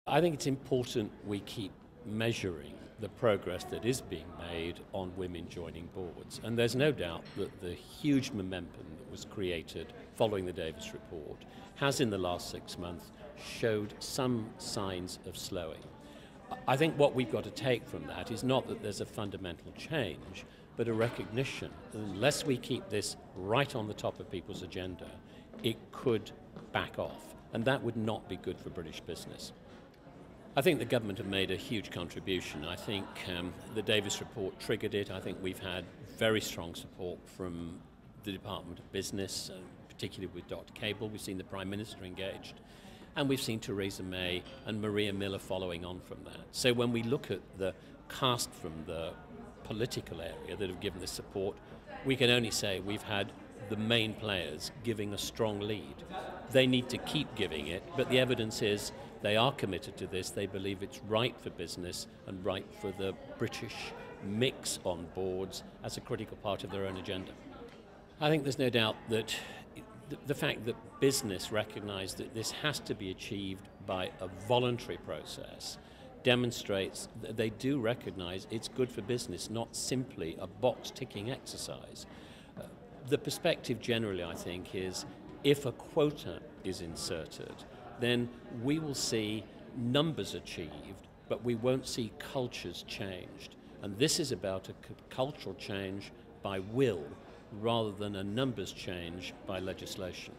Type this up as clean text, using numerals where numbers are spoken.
I think it's important we keep measuring the progress that is being made on women joining boards. And there's no doubt that the huge momentum that was created following the Davis report has in the last 6 months showed some signs of slowing. I think what we've got to take from that is not that there's a fundamental change, but a recognition that unless we keep this right on the top of people's agenda, it could back off. And that would not be good for British business. I think the government have made a huge contribution. I think the Davis report triggered it. I think we've had very strong support from the Department of Business, particularly with Dr. Cable. We've seen the Prime Minister engaged. And we've seen Theresa May and Maria Miller following on from that. So when we look at the cast from the political area that have given this support, we can only say we've had the main players giving a strong lead. They need to keep giving it, but the evidence is they are committed to this. They believe it's right for business and right for the British mix on boards as a critical part of their own agenda. I think there's no doubt that the fact that business recognise that this has to be achieved by a voluntary process demonstrates that they do recognise it's good for business, not simply a box-ticking exercise. The perspective generally, I think, is if a quota is inserted, then we will see numbers achieved, but we won't see cultures changed. And this is about a cultural change by will rather than a numbers change by legislation.